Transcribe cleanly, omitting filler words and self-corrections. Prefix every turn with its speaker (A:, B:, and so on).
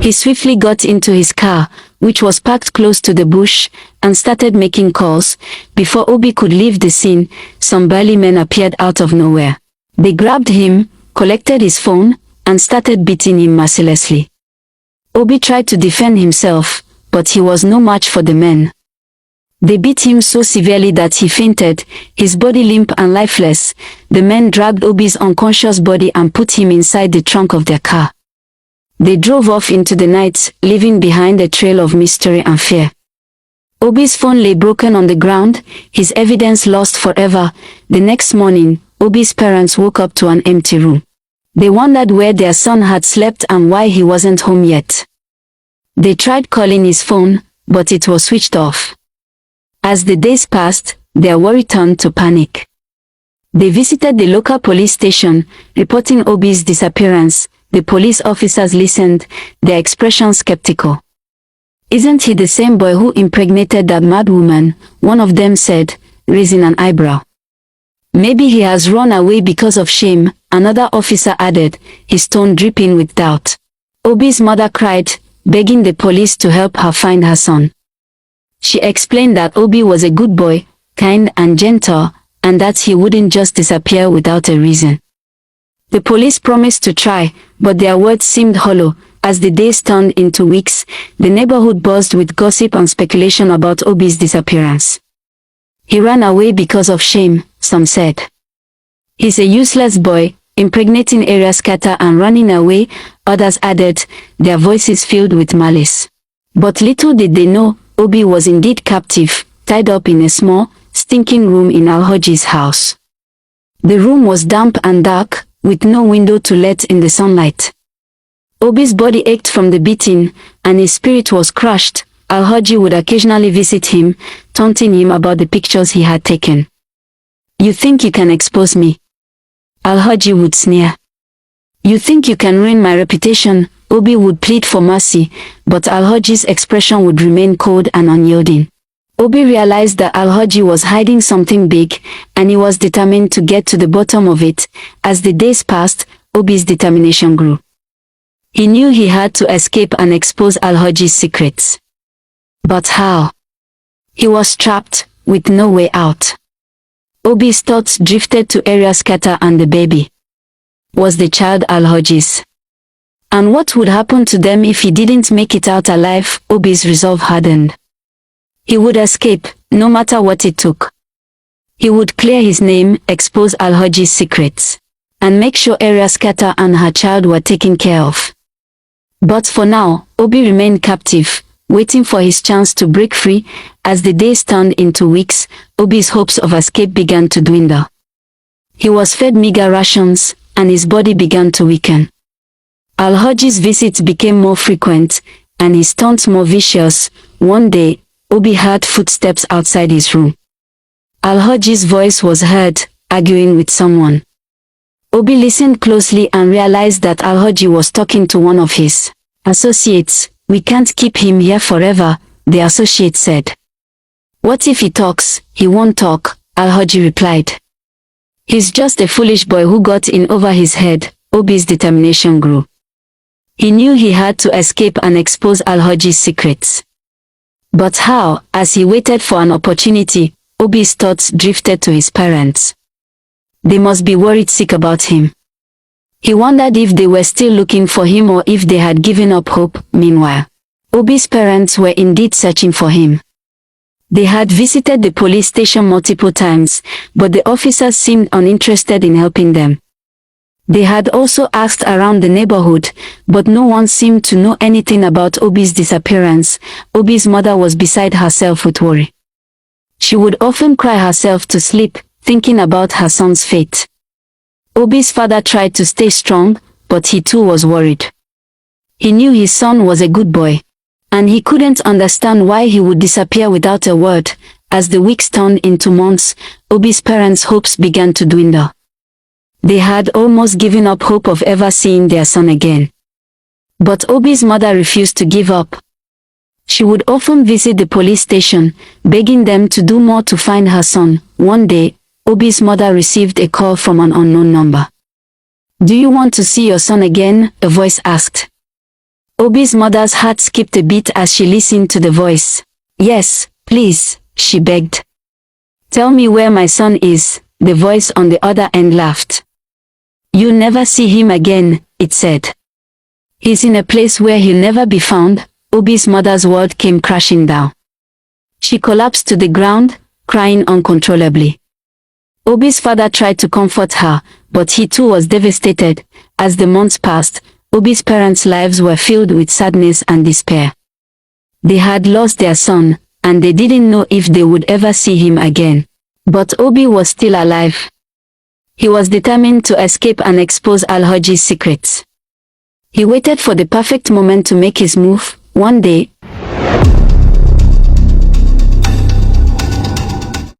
A: He swiftly got into his car, which was parked close to the bush, and started making calls. Before Obi could leave the scene, some burly men appeared out of nowhere. They grabbed him, collected his phone, and started beating him mercilessly. Obi tried to defend himself, but he was no match for the men. They beat him so severely that he fainted, his body limp and lifeless. The men dragged Obi's unconscious body and put him inside the trunk of their car. They drove off into the night, leaving behind a trail of mystery and fear. Obi's phone lay broken on the ground, his evidence lost forever. The next morning, Obi's parents woke up to an empty room. They wondered where their son had slept and why he wasn't home yet. They tried calling his phone, but it was switched off. As the days passed, their worry turned to panic. They visited the local police station, reporting Obi's disappearance. The police officers listened, their expressions skeptical. "Isn't he the same boy who impregnated that mad woman?" one of them said, raising an eyebrow. "Maybe he has run away because of shame," another officer added, his tone dripping with doubt. Obi's mother cried, begging the police to help her find her son. She explained that Obi was a good boy, kind and gentle, and that he wouldn't just disappear without a reason. The police promised to try, but their words seemed hollow. As the days turned into weeks, the neighborhood buzzed with gossip and speculation about Obi's disappearance. "He ran away because of shame," some said. "He's a useless boy, impregnating area scatter and running away," others added, their voices filled with malice. But little did they know, Obi was indeed captive, tied up in a small, stinking room in Alhaji's house. The room was damp and dark, with no window to let in the sunlight. Obi's body ached from the beating, and his spirit was crushed. Alhaji would occasionally visit him, taunting him about the pictures he had taken. "You think you can expose me?" Alhaji would sneer. "You think you can ruin my reputation?" Obi would plead for mercy, but Alhaji's expression would remain cold and unyielding. Obi realized that Alhaji was hiding something big, and he was determined to get to the bottom of it. As the days passed, Obi's determination grew. He knew he had to escape and expose Alhaji's secrets. But how? He was trapped, with no way out. Obi's thoughts drifted to Area Scatter and the baby. Was the child Alhaji's? And what would happen to them if he didn't make it out alive? Obi's resolve hardened. He would escape, no matter what it took. He would clear his name, expose Alhaji's secrets, and make sure Area Scatter and her child were taken care of. But for now, Obi remained captive, waiting for his chance to break free. As the days turned into weeks, Obi's hopes of escape began to dwindle. He was fed meager rations, and his body began to weaken. Alhaji's visits became more frequent, and his taunts more vicious. One day, Obi heard footsteps outside his room. Alhaji's voice was heard, arguing with someone. Obi listened closely and realized that Alhaji was talking to one of his associates. "We can't keep him here forever," the associate said. "What if he talks?" "He won't talk," Alhaji replied. "He's just a foolish boy who got in over his head." Obi's determination grew. He knew he had to escape and expose Alhaji's secrets. But how? As he waited for an opportunity, Obi's thoughts drifted to his parents. They must be worried sick about him. He wondered if they were still looking for him or if they had given up hope. Meanwhile, Obi's parents were indeed searching for him. They had visited the police station multiple times, but the officers seemed uninterested in helping them. They had also asked around the neighborhood, but no one seemed to know anything about Obi's disappearance. Obi's mother was beside herself with worry. She would often cry herself to sleep, thinking about her son's fate. Obi's father tried to stay strong, but he too was worried. He knew his son was a good boy, and he couldn't understand why he would disappear without a word. As the weeks turned into months, Obi's parents' hopes began to dwindle. They had almost given up hope of ever seeing their son again. But Obi's mother refused to give up. She would often visit the police station, begging them to do more to find her son. One day, Obi's mother received a call from an unknown number. "Do you want to see your son again?" a voice asked. Obi's mother's heart skipped a beat as she listened to the voice. Yes, please, she begged. Tell me where my son is, the voice on the other end laughed. You'll never see him again, it said. He's in a place where he'll never be found. Obi's mother's world came crashing down. She collapsed to the ground, crying uncontrollably. Obi's father tried to comfort her, but he too was devastated. As the months passed, Obi's parents' lives were filled with sadness and despair. They had lost their son, and they didn't know if they would ever see him again. But Obi was still alive. He was determined to escape and expose Alhaji's secrets. He waited for the perfect moment to make his move. One day,